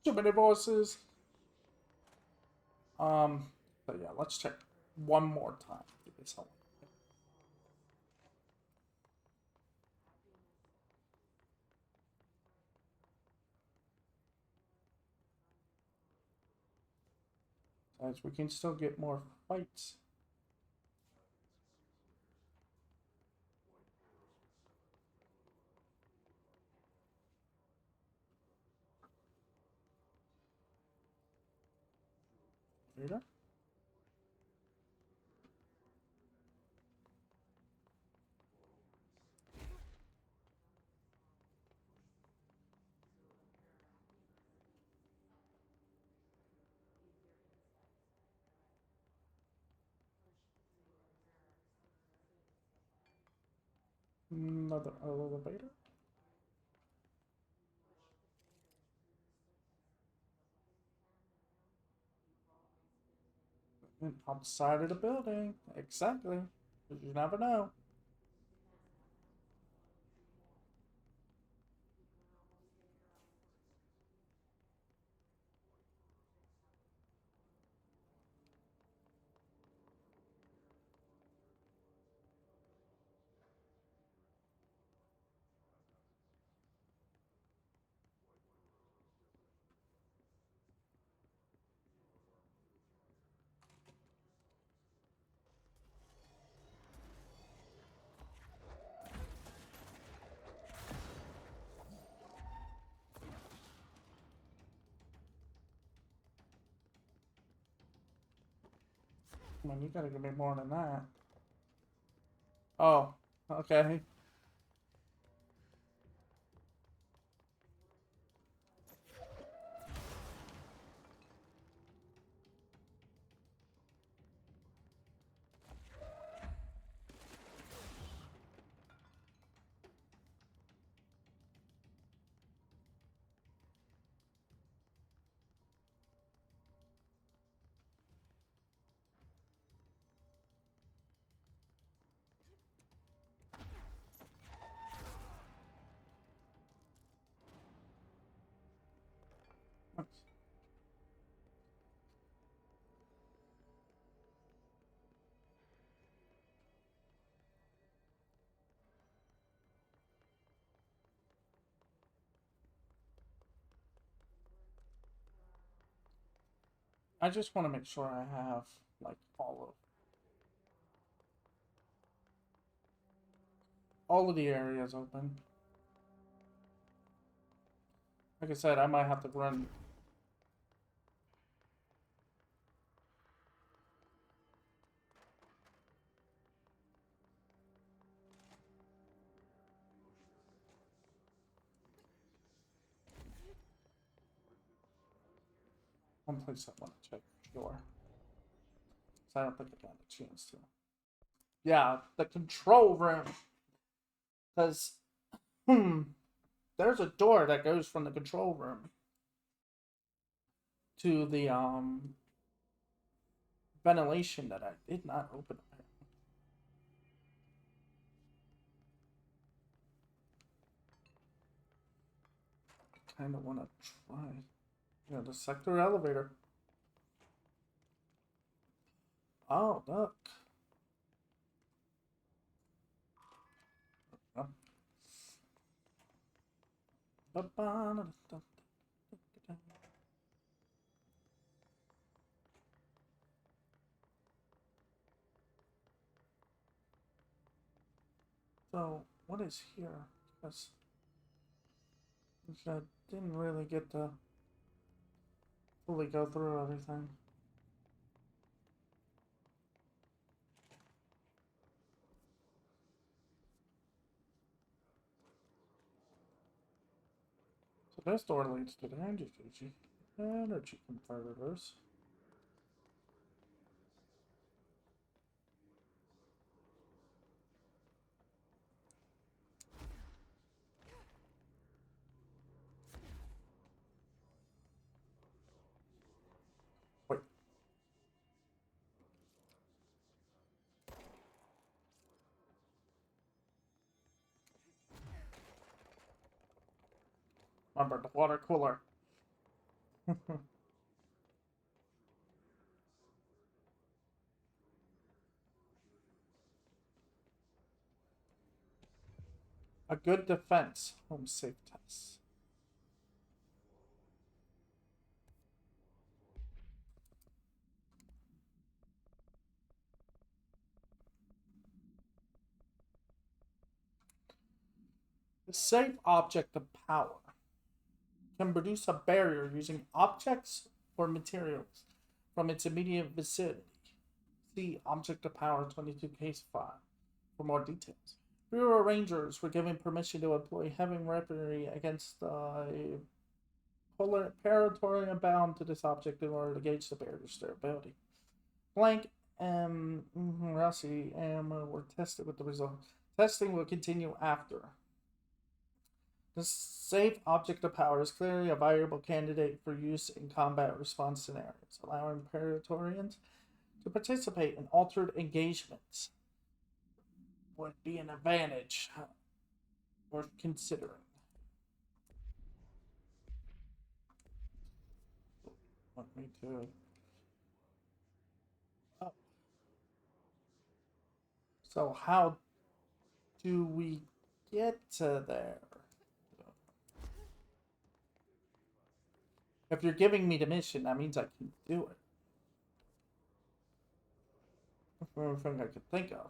Too many voices. So yeah, let's check one more time. Give this help. Guys, we can still get more fights. Later. Another elevator. And outside of the building. Exactly. You never know. Come on, you gotta give me more than that. Oh, okay. I just want to make sure I have like all of the areas open. Like I said, I might have to run. One place I want to check for sure. So I don't think I got a chance to. Yeah, the control room. Because, there's a door that goes from the control room to the ventilation that I did not open. I kind of want to try. Yeah, the sector elevator. Oh, look. Oh. So, what is here? Because I didn't really get to fully go through everything. So this door leads to the energy converters. Wait. Remember the water cooler. A good defense. Home safe test. The safe object of power can produce a barrier using objects or materials from its immediate vicinity. See Object of Power 22 Case 5 for more details. Bureau Rangers were given permission to employ heavy weaponry against the territorial bound to this object in order to gauge the barrier's durability. Blank and Rossi were tested with the results. Testing will continue after. The safe object of power is clearly a viable candidate for use in combat response scenarios, allowing Praetorians to participate in altered engagements would be an advantage worth considering. Want me to? Oh. So how do we get to there? If you're giving me the mission, that means I can do it. That's the only thing I could think of.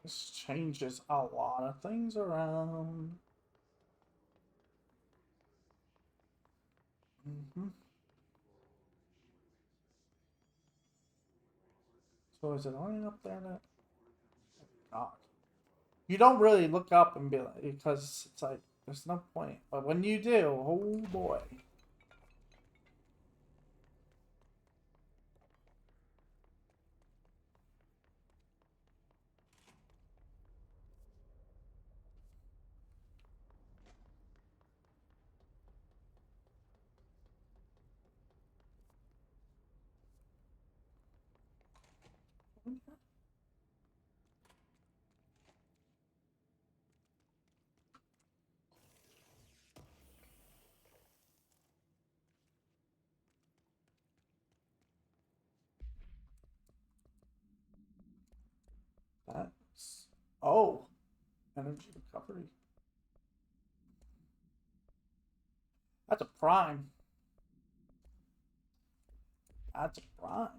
This changes a lot of things around. Mm-hmm. So is it only up there that? God. You don't really look up and be like, because it's like, there's no point. But when you do, oh boy. That's. Oh. Energy recovery. That's a prime. That's a prime.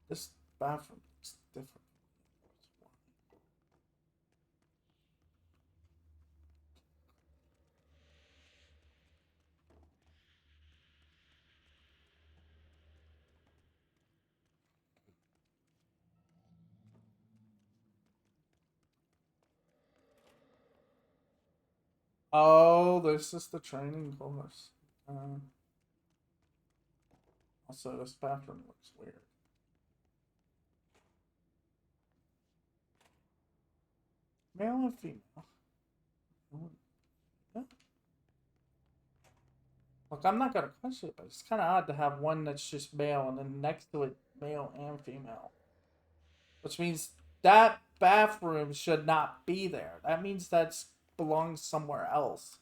This bathroom is different. Oh, this is the training course. Also, this bathroom looks weird. Male and female. Yeah. Look, I'm not gonna question it, but it's kind of odd to have one that's just male and then next to it, male and female. Which means that bathroom should not be there. That means that belongs somewhere else.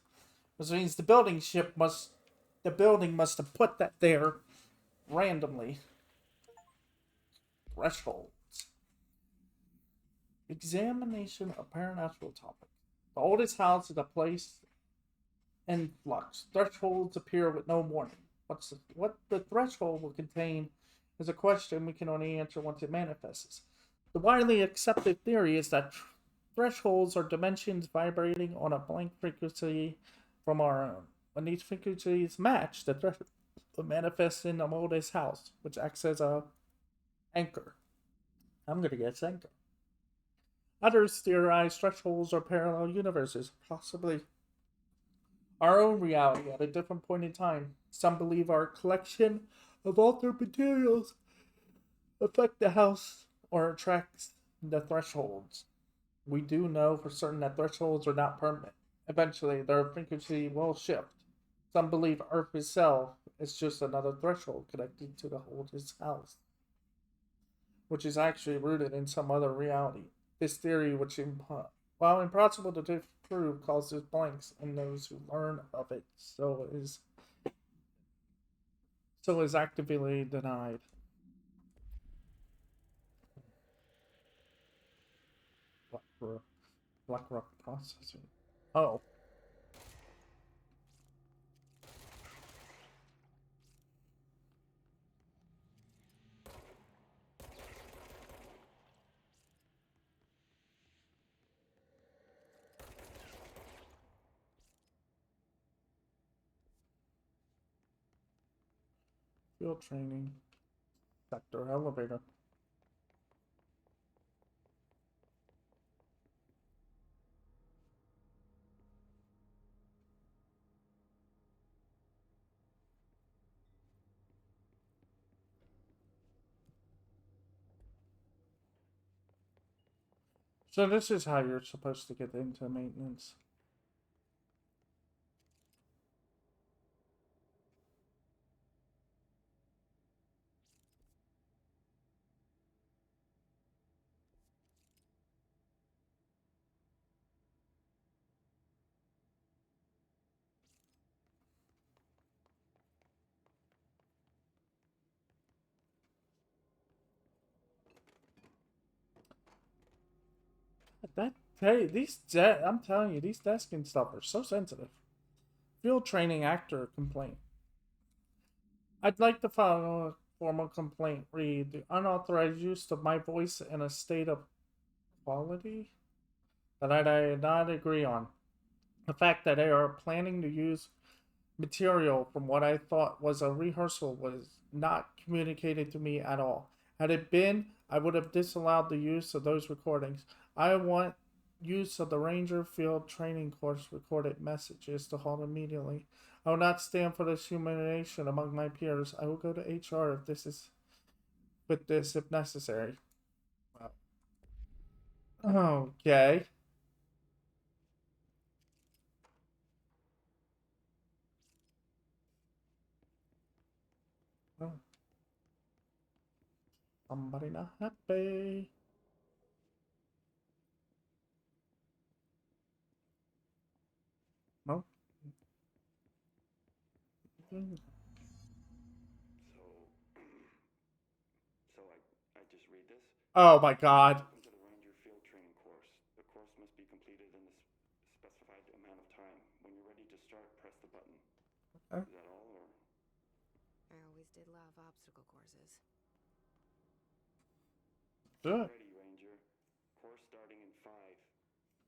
Which means the building must have put that there randomly. Thresholds. Examination of paranatural topic. The oldest house is a place in flux. Thresholds appear with no warning. What the threshold will contain is a question we can only answer once it manifests. The widely accepted theory is that thresholds are dimensions vibrating on a blank frequency from our own. When these frequencies match, the threshold will manifest in the oldest house, which acts as a anchor. I'm gonna guess anchor. Others theorize thresholds are parallel universes, possibly our own reality at a different point in time. Some believe our collection of altered materials affect the house or attracts the thresholds. We do know for certain that thresholds are not permanent. Eventually, their frequency will shift. Some believe Earth itself is just another threshold connected to the oldest house, which is actually rooted in some other reality. This theory, while impossible to disprove, causes blanks in those who learn of it. So is actively denied. Blackrock, Blackrock processing. Oh, field training sector elevator. So this is how you're supposed to get into maintenance. That hey, I'm telling you, these desk and stuff are so sensitive. Field training actor complaint. I'd like to file a formal complaint. Read the unauthorized use of my voice in a state of quality that I did not agree on. The fact that they are planning to use material from what I thought was a rehearsal was not communicated to me at all. Had it been, I would have disallowed the use of those recordings. I want use of the Ranger Field Training Course recorded messages to halt immediately. I will not stand for this humiliation among my peers. I will go to HR if necessary. Okay. Oh, somebody not happy. No. So I just read this. Oh my god. Welcome to the Ranger Field Training course. The course must be completed in the specified amount of time. When you're ready to start, press the button. Okay. Is that all, or? I always did love obstacle courses. Good. Get ready, Ranger. Course starting in 5,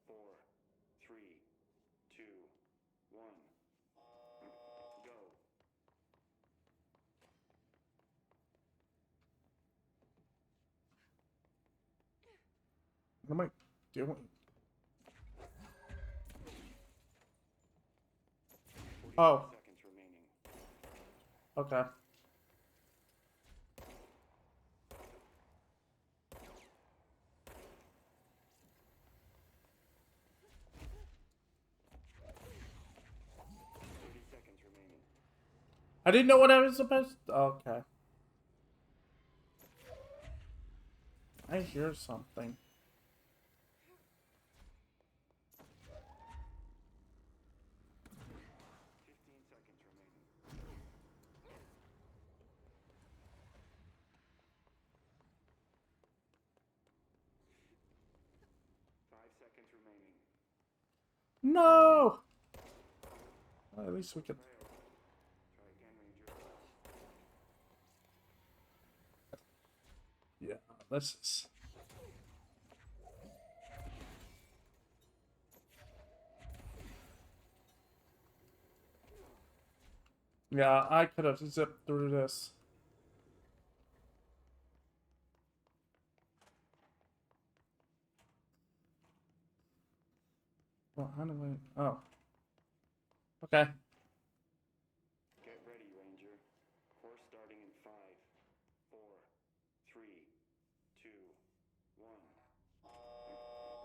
4, 3, 2, 1. Go. What am I doing? 45 Oh, seconds remaining. okay. 30 seconds remaining. I didn't know what I was supposed to. Okay. I hear something. 15 seconds remaining. 5 seconds remaining. No! Well, at least we could. Failed. Try again, Ranger. Yeah, this is. Yeah, I could have zipped through this. Well, how do I. Oh. Okay. Get ready, Ranger. Course starting in 5, 4, 3, 2, 1.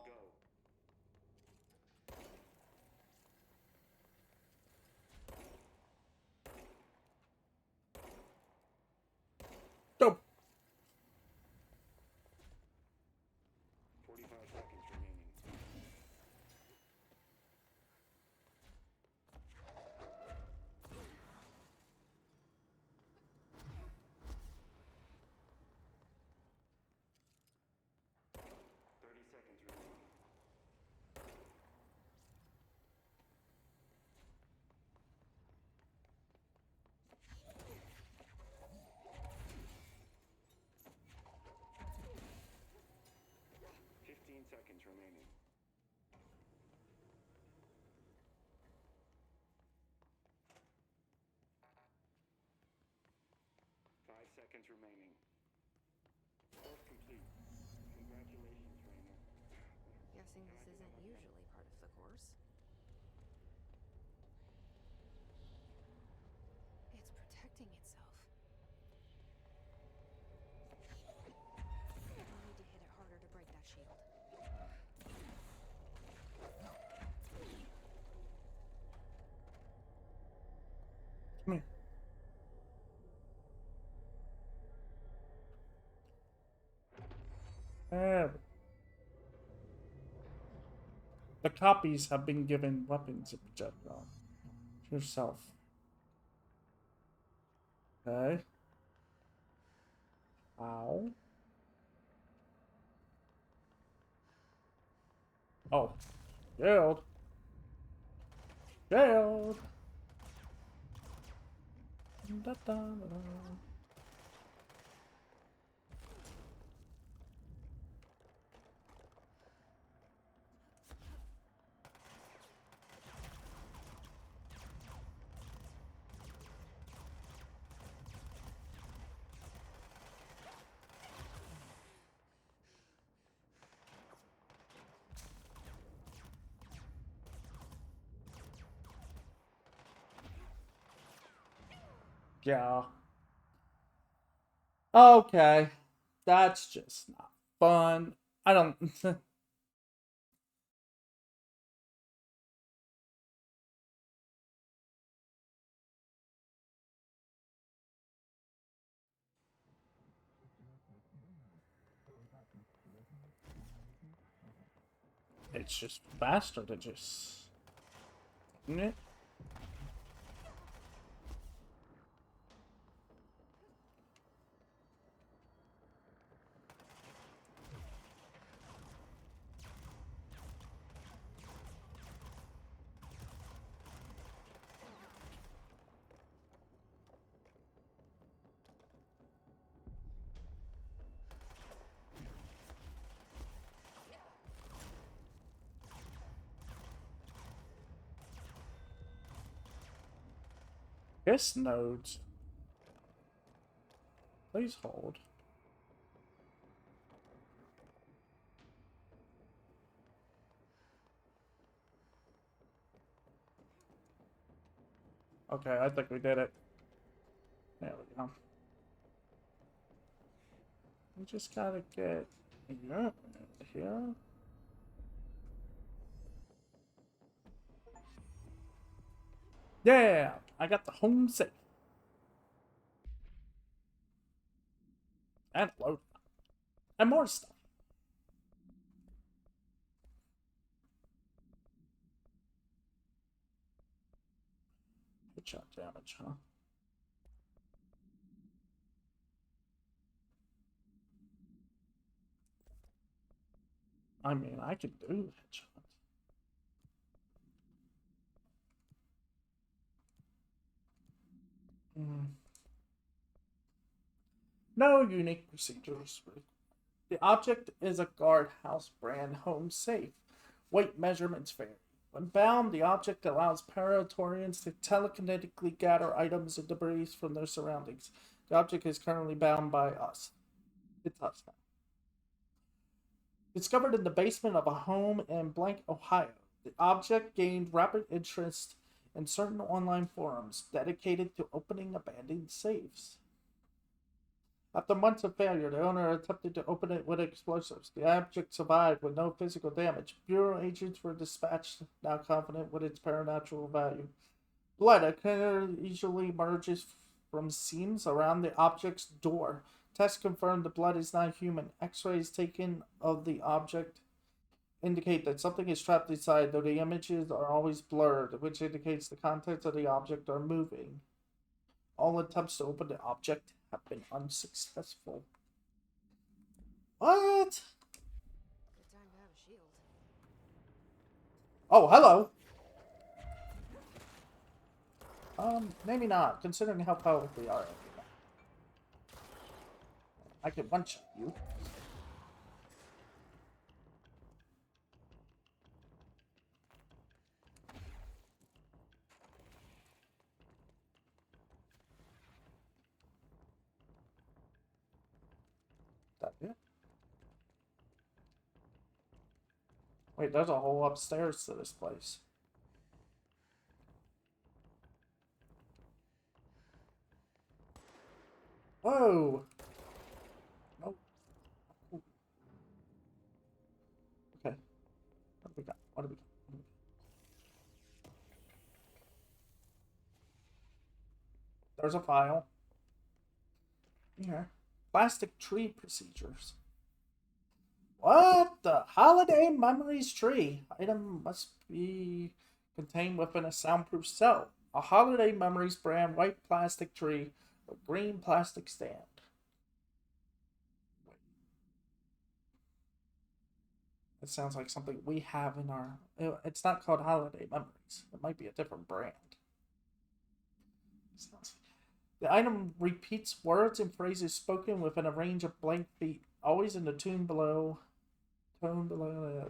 Go. Go. 45 seconds remaining. 30 seconds remaining. 15 seconds remaining. 5 seconds remaining. Course complete. Congratulations, Rainer. Guessing this isn't usually part of the course. It's protecting itself. I need to hit it harder to break that shield. Come here. There. The copies have been given weapons and projectile. Yourself. Okay. Ow. Oh. Jailed. Jailed. Da, da, da, da. Yeah. Okay. That's just not fun. I don't. It's just faster to just. Isn't it? This nodes. Please hold. Okay, I think we did it. There we go. We just gotta get here. Yeah, I got the home safe. And load. And more stuff. Headshot damage, huh? I mean, I can do headshots. No unique procedures. The object is a guardhouse brand home safe. Weight measurements vary. When bound, the object allows Paratorians to telekinetically gather items and debris from their surroundings. The object is currently bound by us. It's us now. Discovered in the basement of a home in Blank, Ohio. The object gained rapid interest and certain online forums dedicated to opening abandoned safes. After months of failure, the owner attempted to open it with explosives. The object survived with no physical damage. Bureau agents were dispatched, now confident with its supernatural value. Blood occasionally emerges from seams around the object's door. Tests confirm the blood is not human. X-rays taken of the object indicate that something is trapped inside, though the images are always blurred, which indicates the contents of the object are moving. All attempts to open the object have been unsuccessful. What? Good time to have a shield. Oh, hello. Maybe not, considering how powerful we are. I can one-shot you. That it? Wait, there's a whole upstairs to this place. Whoa! Oh. Okay. What do we got? What do we got? There's a file. Here. Plastic tree procedures. What? The holiday memories tree. Item must be contained within a soundproof cell. A holiday memories brand white plastic tree with green plastic stand. It sounds like something we have in our... It's not called holiday memories. It might be a different brand. The item repeats words and phrases spoken within a range of blank feet, always in the tone below.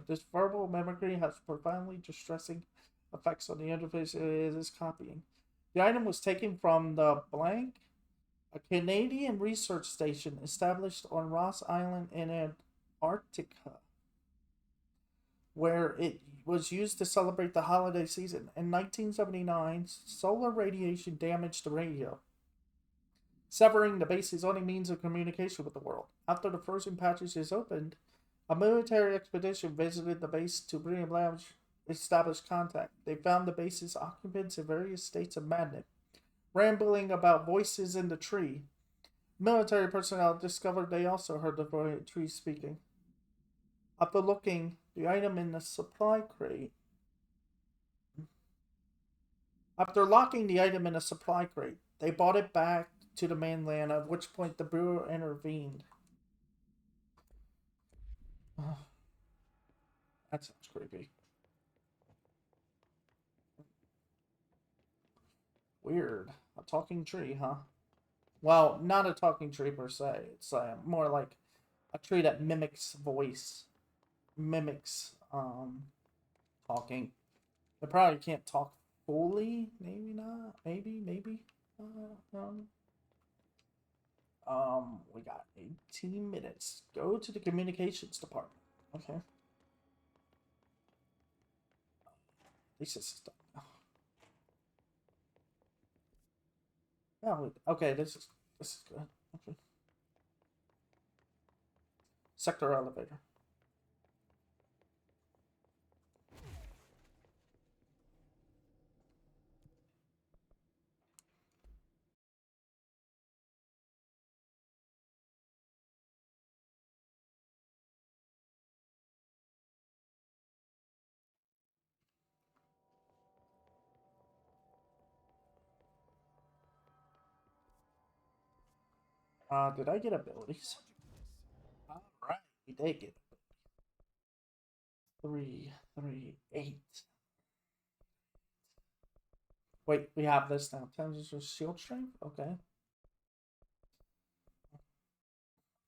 This verbal mimicry has profoundly distressing effects on the interface it is copying. The item was taken from the blank, a Canadian research station established on Ross Island in Antarctica, where it was used to celebrate the holiday season. In 1979, solar radiation damaged the radio, severing the base's only means of communication with the world. After the frozen patches is opened, a military expedition visited the base to re-establish contact. They found the base's occupants in various states of madness, rambling about voices in the tree. Military personnel discovered they also heard the tree speaking. After looking, the item in the supply crate. After locking the item in a supply crate, they brought it back to the mainland, at which point the Bureau intervened. That sounds creepy. Weird. A talking tree, huh? Well, not a talking tree per se. It's more like a tree that mimics voice. Mimics talking. They probably can't talk fully. Maybe not. Maybe. We got 18 minutes. Go to the communications department. Okay. At least this is done. Oh, okay, this is good. Okay. Sector elevator. Did I get abilities? Alright, we did get 3, 3, 8. Wait, we have this now. 10 is just shield strength? Okay.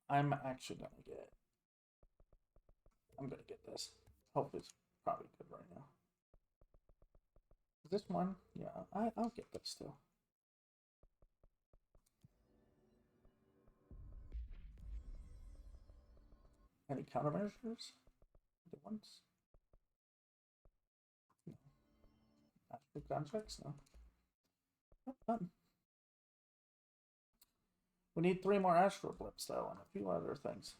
I'm actually gonna get. I'm gonna get this. Hope it's probably good right now. Is this one? Yeah, I'll get this too. Any countermeasures? The ones? No. The contracts? No. Not fun. We need 3 more astral blips though, and a few other things.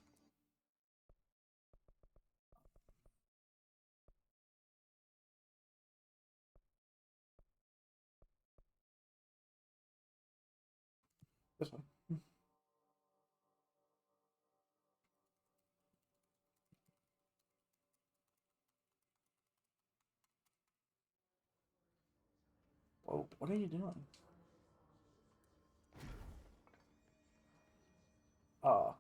This one. Whoa, what are you doing? Uh.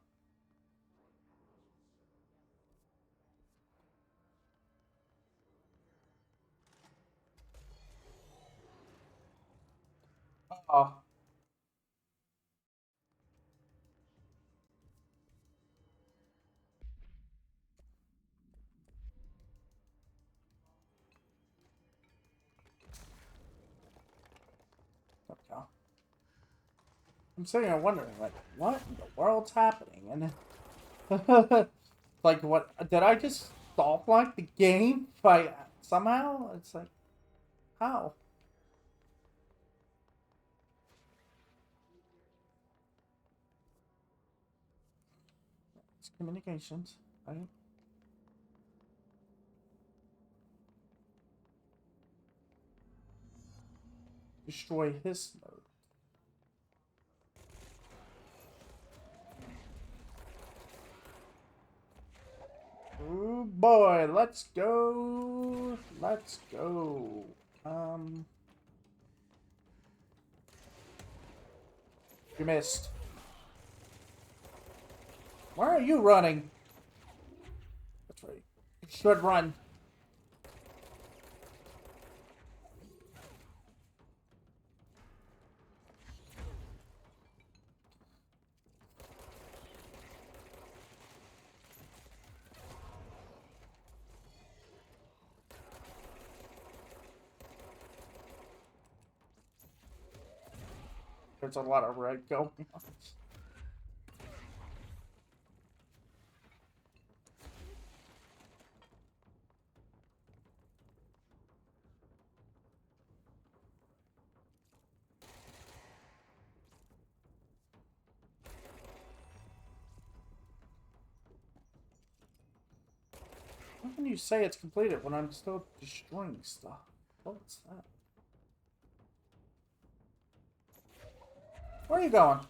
Uh. Okay. I'm sitting here wondering, like, what in the world's happening? And like, what did I just stop like the game by somehow? It's like, how? It's communications, right? Destroy his node. Oh boy, let's go. Let's go. You missed. Where are you running? That's right. You should run. There's a lot of red going on. How can you say it's completed when I'm still destroying stuff? What's that? Where are you going?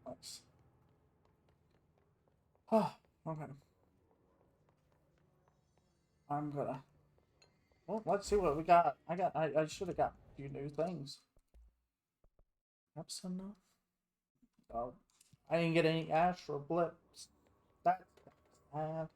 Nice. Oh, okay. I'm gonna. Well, let's see what we got. I should have got a few new things. That's enough. Oh, I didn't get any astral blips. That's sad.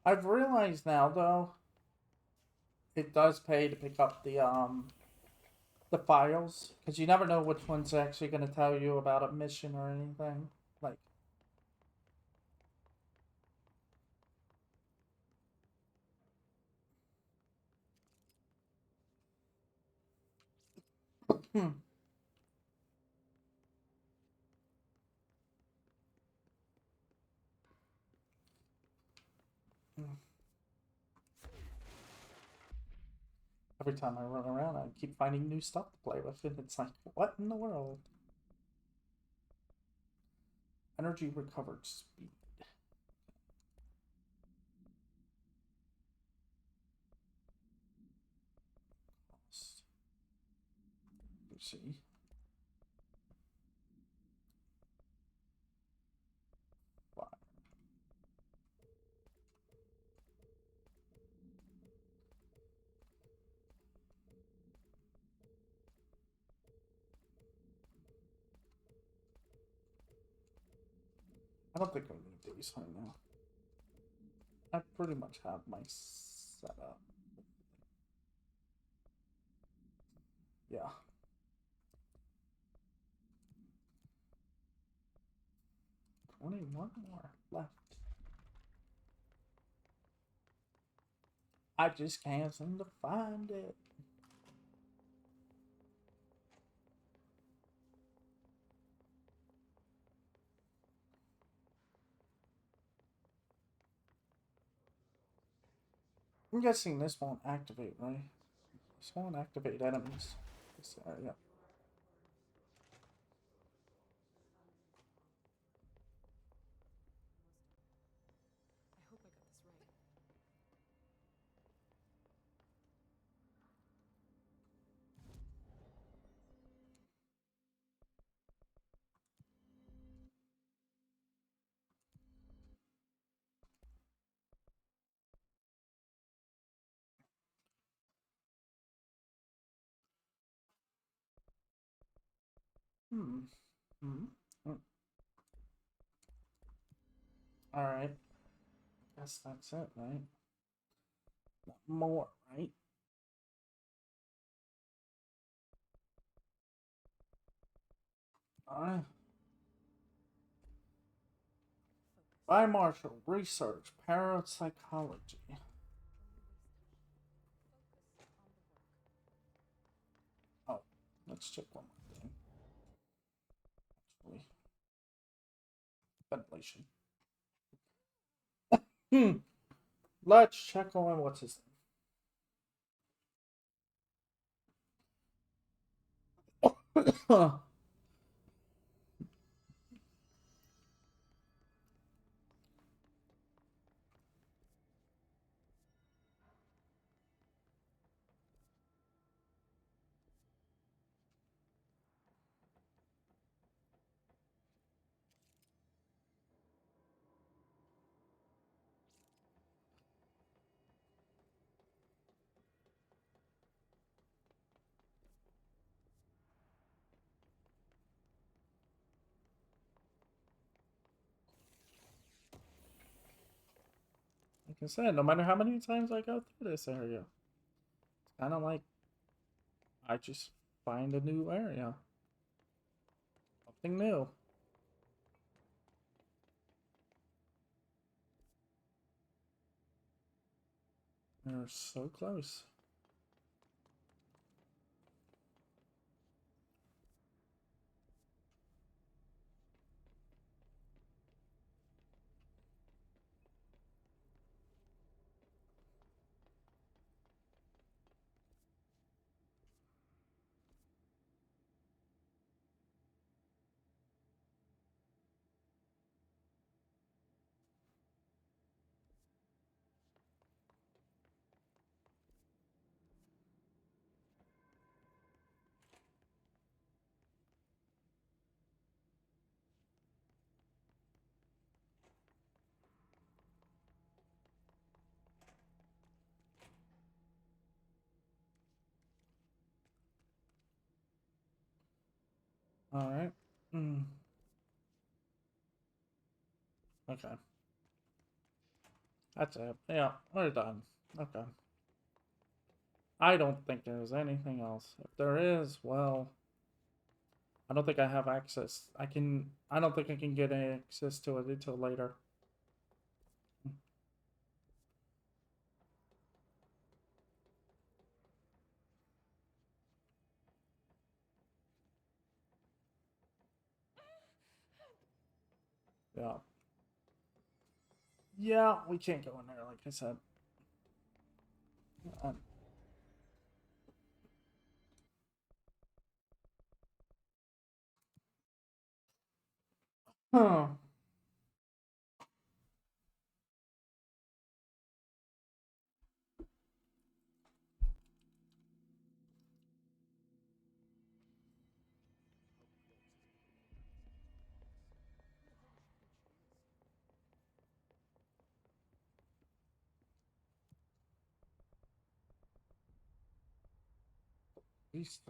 I've realized now though, it does pay to pick up the files because you never know which one's actually going to tell you about a mission or anything. Like, hmm. Every time I run around, I keep finding new stuff to play with, and it's like, what in the world? Energy recovered speed. see. Fire. I don't think I need these right now. I pretty much have my setup. Yeah. Only one more left. I just can't seem to find it. I'm guessing this won't activate, right? This won't activate enemies. This area. I hope I got this right. Hmm. Hmm. Alright. Guess that's it, right? More, right? Alright. By Marshall, research, parapsychology. Oh, let's check one more thing. Actually, ventilation. Let's check on what's his name. Like I said, no matter how many times I go through this area, it's kind of like I just find a new area. Something new. They're so close. All right. Mm. Okay. That's it. Yeah, we're done. Okay. I don't think there's anything else. If there is, well, I don't think I have access. I don't think I can get access to it until later. Yeah. Yeah, we can't go in there, like I said. Um, huh. Research.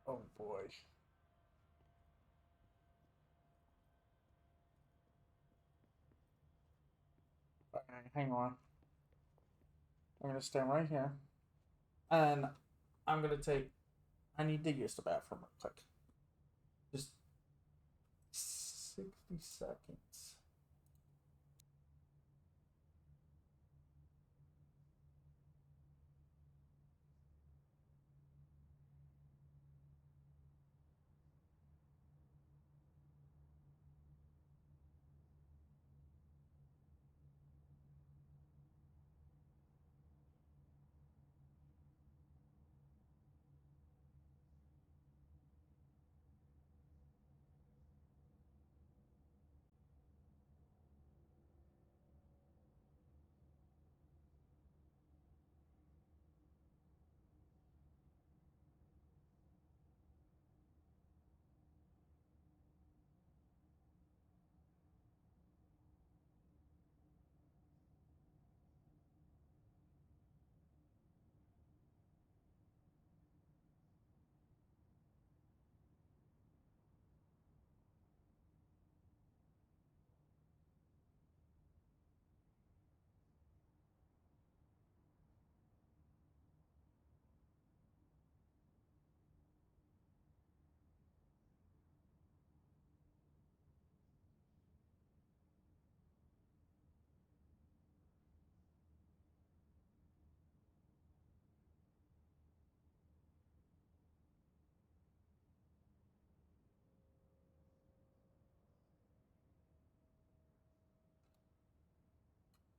Oh boy. Okay, hang on. I'm gonna stand right here. And I'm gonna take. I need to use the bathroom real quick. Just 60 seconds.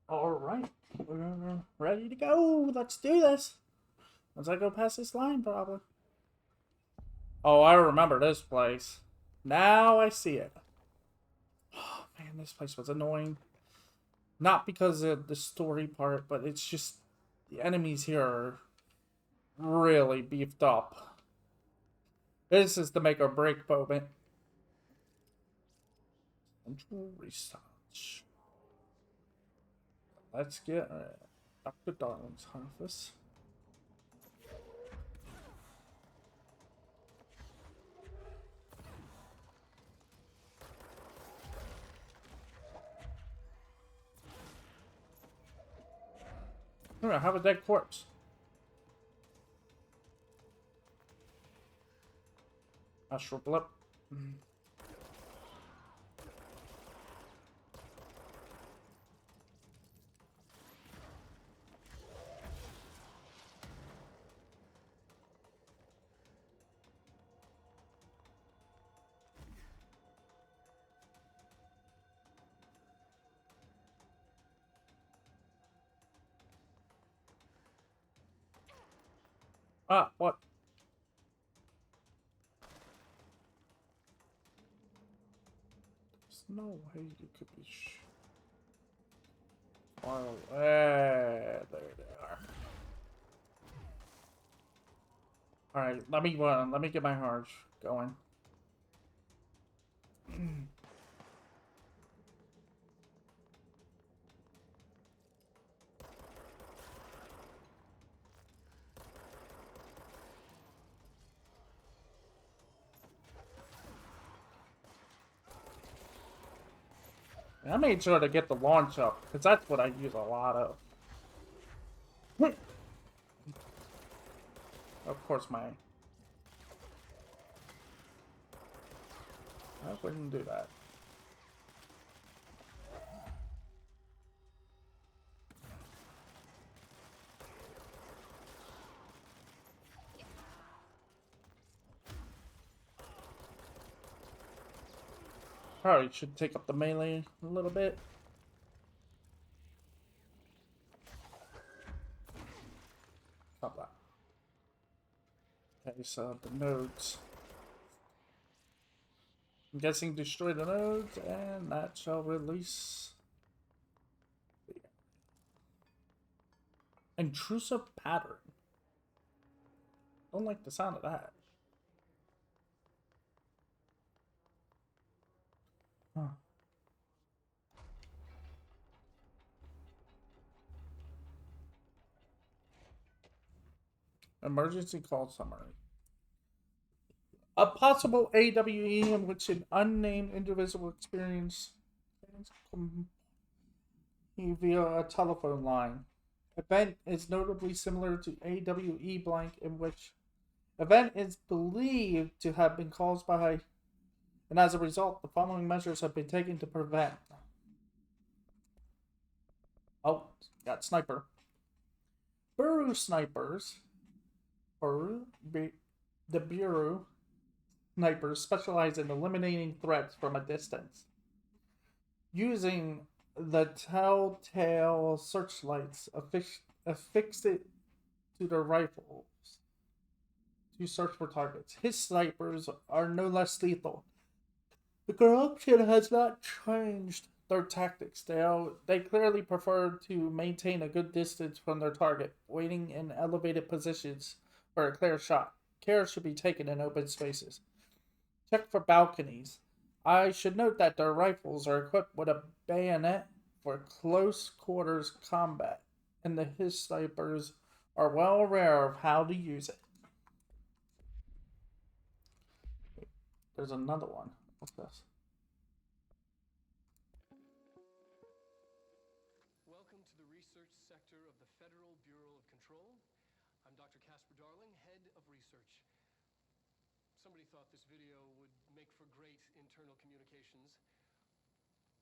All right, we're ready to go. Let's do this. Once I go past this line, probably. Oh, I remember this place. Now I see it. Oh man, this place was annoying. Not because of the story part, but it's just the enemies here are really beefed up. This is the make or break moment. Central research. Let's get Dr. Darling's office. I have a dead corpse. Astral blip. Ah, what? There's no way you could be far away. There they are. Alright, let me run. Let me get my heart going. I made sure to get the launch up, because that's what I use a lot of. Of course, I wouldn't do that. Probably should take up the melee a little bit. Stop that. Okay, so the nodes. I'm guessing destroy the nodes, and that shall release the intrusive pattern. Don't like the sound of that. Huh. Emergency call summary. A possible AWE in which an unnamed individual experienced via a telephone line. Event is notably similar to AWE blank, in which event is believed to have been caused by, and as a result, the following measures have been taken to prevent. Oh, got sniper. Bureau snipers, the Bureau snipers specialize in eliminating threats from a distance. Using the telltale searchlights affixed to their rifles to search for targets. His snipers are no less lethal. The corruption has not changed their tactics. They clearly prefer to maintain a good distance from their target, waiting in elevated positions for a clear shot. Care should be taken in open spaces. Check for balconies. I should note that their rifles are equipped with a bayonet for close quarters combat, and his snipers are well aware of how to use it. There's another one. What's this? Welcome to the research sector of the Federal Bureau of Control. I'm Dr. Casper Darling, head of research. Somebody thought this video would make for great internal communications.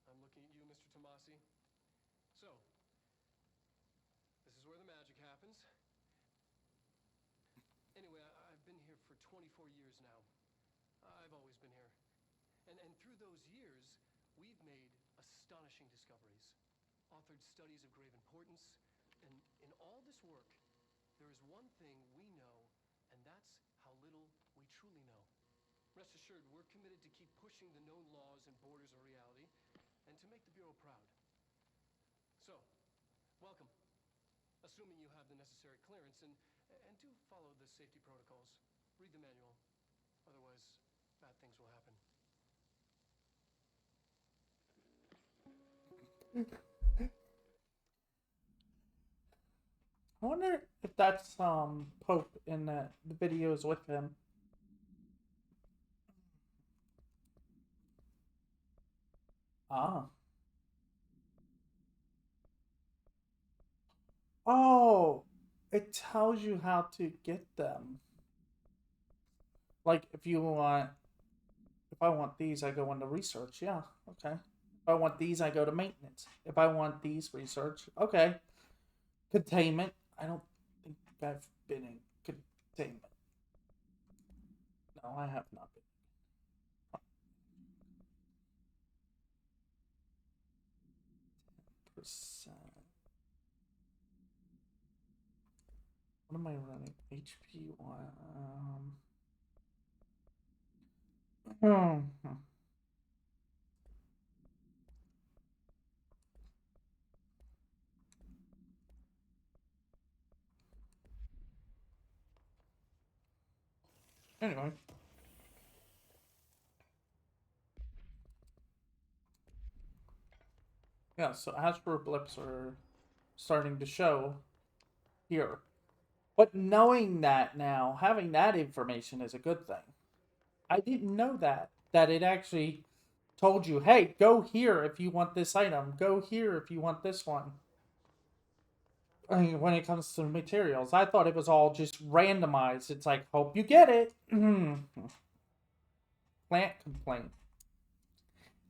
I'm looking at you, Mr. Tomasi. So, this is where the magic happens. Anyway, I've been here for 24 years now. I've always been here. And through those years, we've made astonishing discoveries, authored studies of grave importance, and in all this work, there is one thing we know, and that's how little we truly know. Rest assured, we're committed to keep pushing the known laws and borders of reality, and to make the Bureau proud. So, welcome. Assuming you have the necessary clearance, and do follow the safety protocols. Read the manual. Otherwise, bad things will happen. I wonder if that's Pope in the videos with him. Ah. Oh, it tells you how to get them. Like if I want these, I go into research. Yeah, okay. If I want these, I go to maintenance. If I want these, research. Okay. Containment. I don't think I've been in containment. No, I have not been. Percent. What am I running? HP one. Anyway. Yeah, so astro blips are starting to show here. But knowing that now, having that information is a good thing. I didn't know that it actually told you, hey, go here if you want this item. Go here if you want this one. I mean, when it comes to materials, I thought it was all just randomized. It's like, hope you get it. Plant complaint.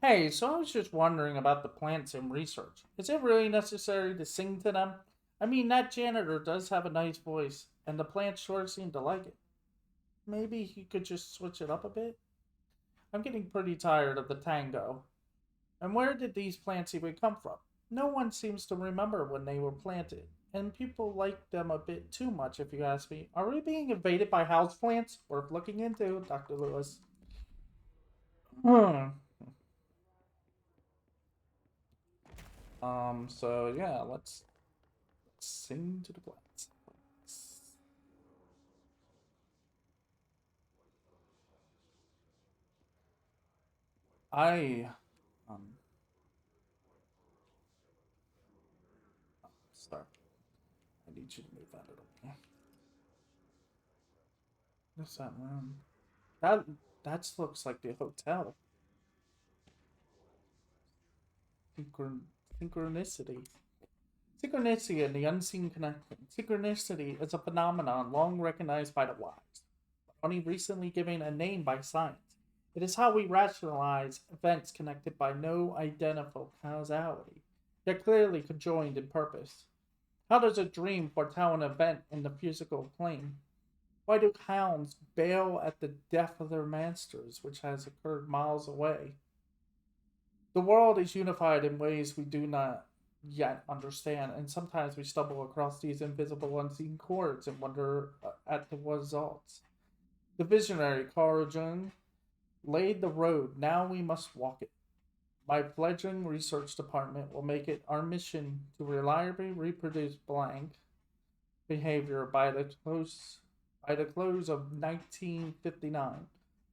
Hey, so I was just wondering about the plants in research. Is it really necessary to sing to them? I mean, that janitor does have a nice voice, and the plants sure seem to like it. Maybe he could just switch it up a bit? I'm getting pretty tired of the tango. And where did these plants even come from? No one seems to remember when they were planted, and people like them a bit too much, if you ask me. Are we being invaded by houseplants? Worth looking into, Dr. Lewis. So yeah, let's sing to the plants. I um start. I need you to move that a little bit. What's that room? That looks like the hotel. Synchron- Synchronicity. Synchronicity and the unseen connection. Synchronicity is a phenomenon long recognized by the wise, but only recently given a name by science. It is how we rationalize events connected by no identifiable causality, yet clearly conjoined in purpose. How does a dream foretell an event in the physical plane? Why do hounds bail at the death of their masters, which has occurred miles away? The world is unified in ways we do not yet understand, and sometimes we stumble across these invisible, unseen chords and wonder at the results. The visionary Carl Jung laid the road, now we must walk it. My fledgling research department will make it our mission to reliably reproduce blank behavior by the close of 1959.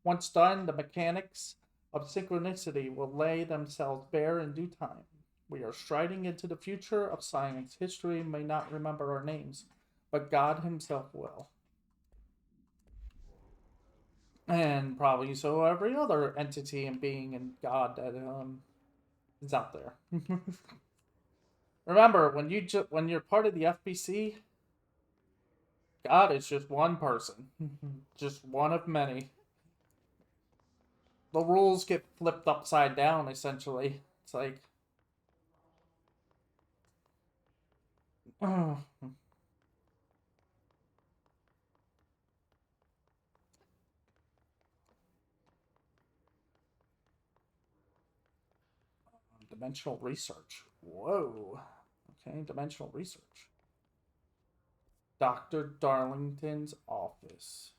Once done, the mechanics of synchronicity will lay themselves bare in due time. We are striding into the future of science. History may not remember our names, but God Himself will. And probably so every other entity and being and God that is out there. Remember, when you're part of the FBC, God is just one person, just one of many. The rules get flipped upside down. Essentially, it's like, dimensional research. Whoa. Okay, dimensional research. Dr. Darlington's office.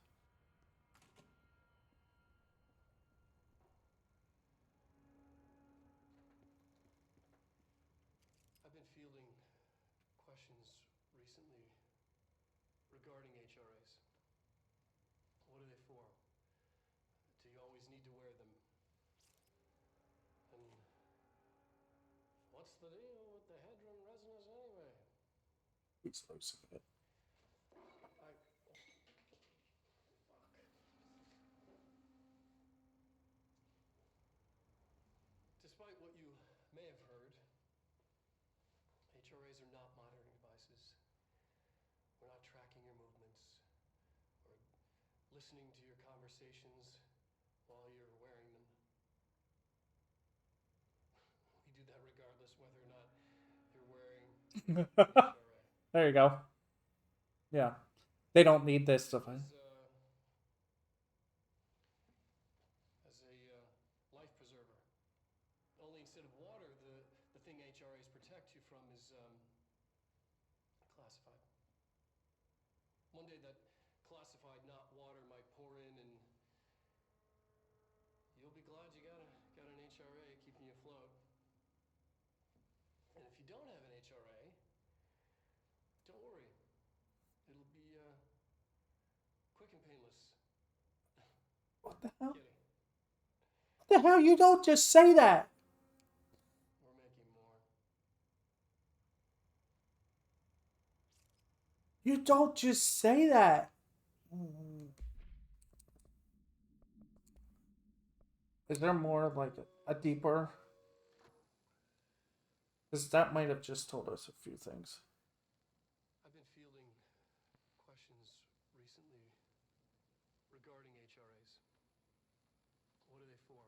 I've been fielding questions recently regarding HRAs. What are they for? Do you always need to wear them? And what's the deal with the hedron resonance anyway? He's losing it. I... Despite what you may have heard, HRAs are not monitoring devices. We're not tracking your movements or listening to your conversations while you're wearing them. We do that regardless whether or not you're wearing an HRA. There you go. Yeah. They don't need this stuff. As a life preserver. Only instead of water, the thing HRAs protect you from is classified. One day that classified, not water, might pour in, and you'll be glad you got an HRA keeping you afloat. And if you don't have an HRA, don't worry. It'll be quick and painless. What the hell? Kidding. What the hell? You don't just say that. We're making more. You don't just say that. Is there more like a deeper? Because that might have just told us a few things. I've been fielding questions recently regarding HRAs. What are they for?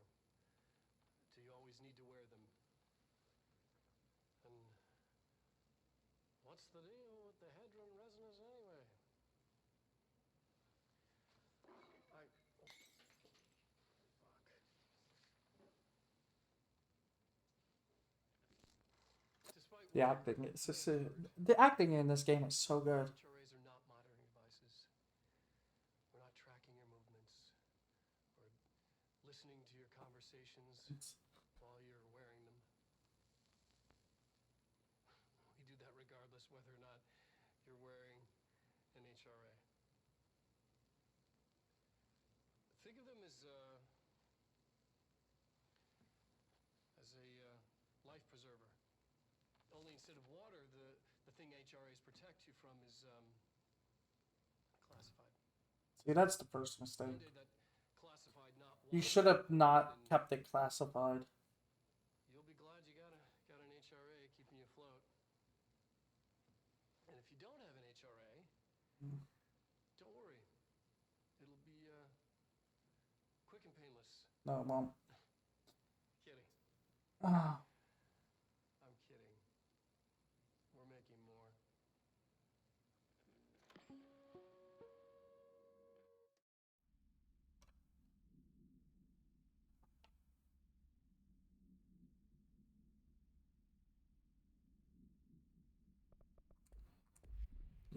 Do you always need to wear them? And what's the deal with the hedron resonance anyway? The acting is just the acting in this game is so good. HRAs are not monitoring devices. We're not tracking your movements or listening to your conversations while you're wearing them. We do that regardless whether or not you're wearing an HRA. Think of them as only instead of water, the thing HRAs protect you from is classified. See, that's the first mistake. One day that classified not You water should have not and kept it classified. you'll be glad you got an HRA keeping you afloat. And if you don't have an HRA, don't worry. It'll be quick and painless. No, it won't. Kidding. Ah, I'm kidding. We're making more.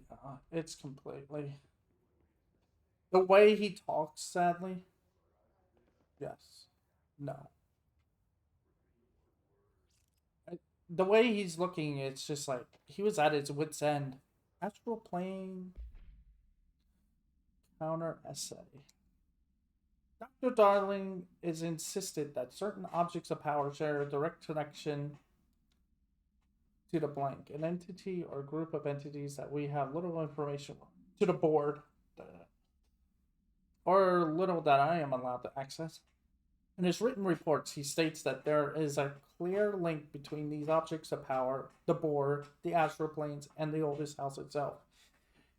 yeah, it's completely. The way he talks, sadly. Yes. No. The way he's looking, it's just like he was at his wit's end. Astral plane counter essay. Dr. Darling is insisted that certain objects of power share a direct connection to the blank, an entity or group of entities that we have little information on, to the board, or little that I am allowed to access. In his written reports, he states that there is a clear link between these objects of power, the board, the astral planes, and the oldest house itself.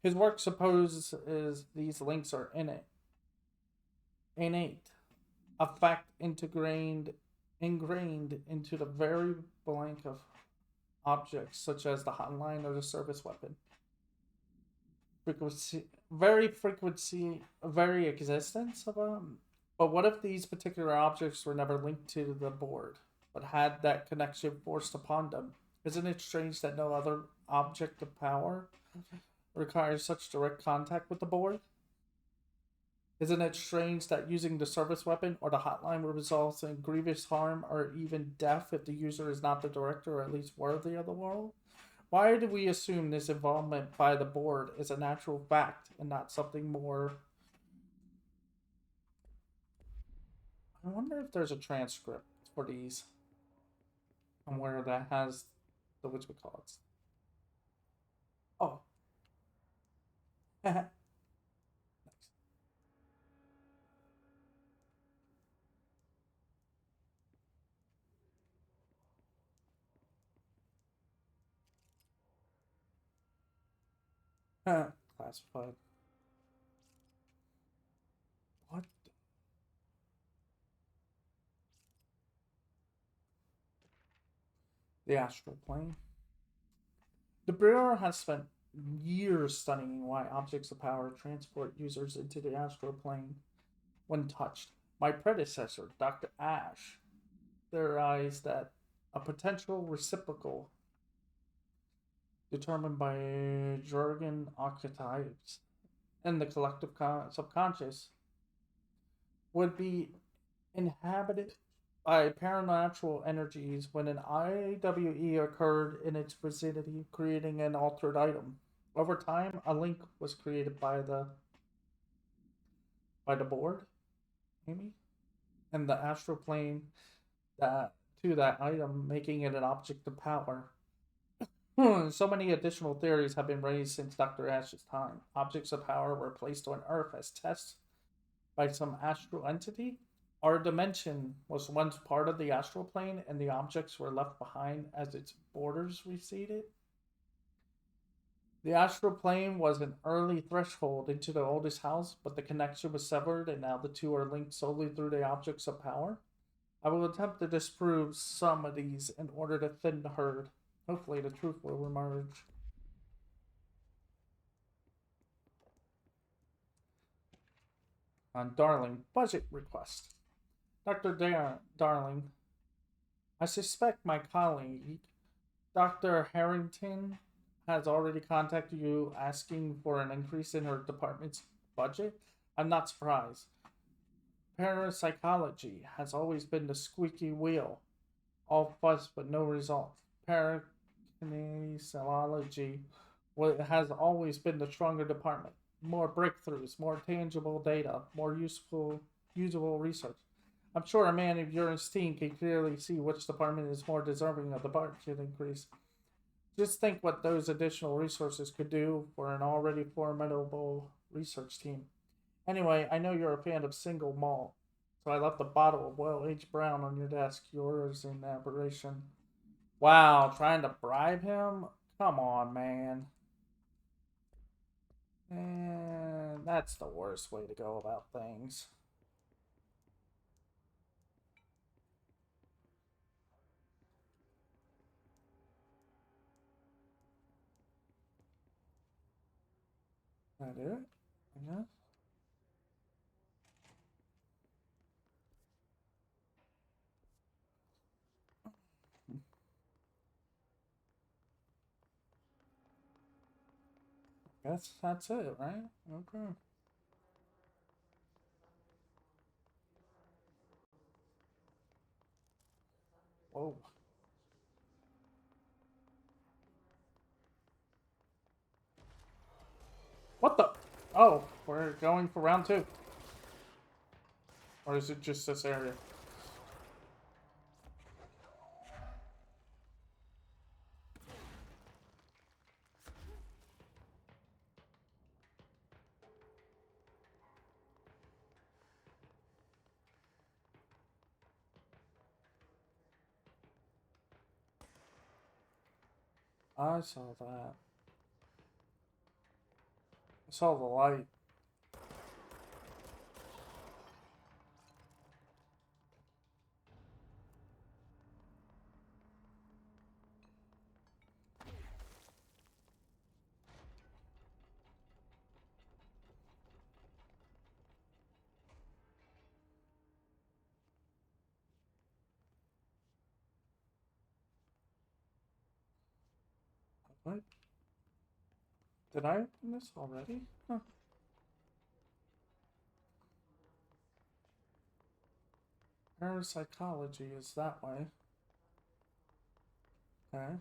His work supposes these links are innate, a fact ingrained into the very blank of objects, such as the hotline or the service weapon. Very existence of them. But what if these particular objects were never linked to the board, but had that connection forced upon them? Isn't it strange that no other object of power requires such direct contact with the board? Isn't it strange that using the service weapon or the hotline will result in grievous harm or even death if the user is not the director or at least worthy of the role? Why do we assume this involvement by the board is a natural fact and not something more? I wonder if there's a transcript for these and where that has the whatchamacallits. Oh. Nice. Classified. What? The astral plane. The Bureau has spent years studying why objects of power transport users into the astral plane when touched. My predecessor, Dr. Ash, theorized that a potential reciprocal determined by jargon archetypes in the collective subconscious would be inhabited by paranatural energies when an IWE occurred in its vicinity, creating an altered item. Over time, a link was created by the board, maybe, and the astral plane that to that item, making it an object of power. So many additional theories have been raised since Dr. Ash's time. Objects of power were placed on Earth as tests by some astral entity. Our dimension was once part of the astral plane, and the objects were left behind as its borders receded. The astral plane was an early threshold into the oldest house, but the connection was severed, and now the two are linked solely through the objects of power. I will attempt to disprove some of these in order to thin the herd. Hopefully, the truth will emerge. On Darling, budget request. Dr. Darling, I suspect my colleague, Dr. Harrington, has already contacted you asking for an increase in her department's budget. I'm not surprised. Parapsychology has always been the squeaky wheel. All fuss but no result. Parakinesiology has always been the stronger department. More breakthroughs, more tangible data, more usable research. I'm sure a man of your esteem can clearly see which department is more deserving of the budget increase. Just think what those additional resources could do for an already formidable research team. Anyway, I know you're a fan of single malt, so I left a bottle of well-aged brown on your desk. Yours in aberration. Wow, trying to bribe him? Come on, man. And that's the worst way to go about things. That it? Yeah. Guess that's it, right? Okay. Whoa. What the? Oh, we're going for round two. Or is it just this area? I saw that. I saw the light. What? Did I open this already? Huh. Parapsychology is that way. Okay.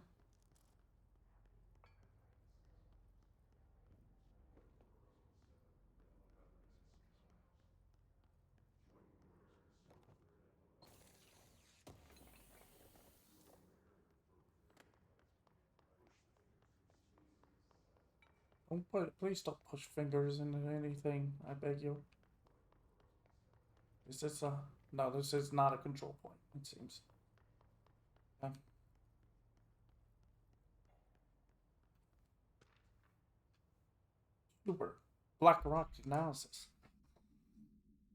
Don't put, please don't push fingers into anything, I beg you. Is this a... No, this is not a control point, it seems. Okay. Super. Black rock analysis.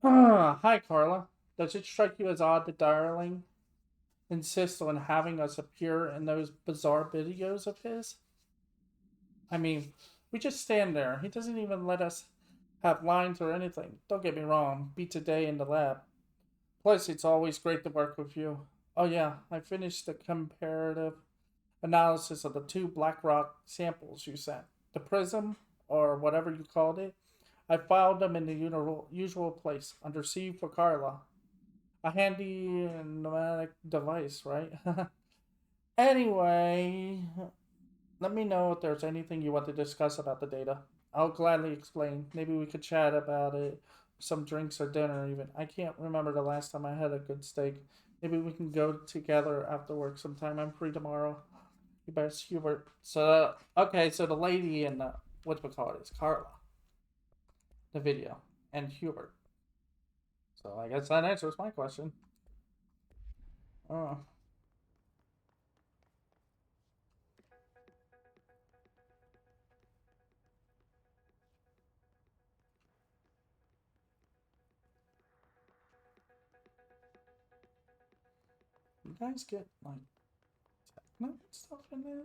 Hi, Carla. Does it strike you as odd that Darling insists on having us appear in those bizarre videos of his? I mean, we just stand there. He doesn't even let us have lines or anything. Don't get me wrong, beats a day in the lab. Plus, it's always great to work with you. Oh, yeah, I finished the comparative analysis of the two black rock samples you sent. The prism, or whatever you called it, I filed them in the usual place, under C for Carla. A handy pneumatic device, right? Anyway, let me know if there's anything you want to discuss about the data. I'll gladly explain. Maybe we could chat about it, some drinks or dinner even. I can't remember the last time I had a good steak. Maybe we can go together after work sometime. I'm free tomorrow. You best Hubert. So okay, so the lady in the what we call it is Carla. The video and Hubert. So I guess that answers my question. Oh. You guys get like techno stuff in there?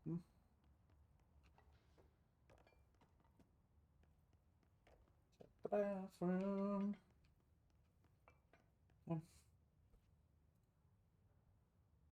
Hmm. Check the bathroom.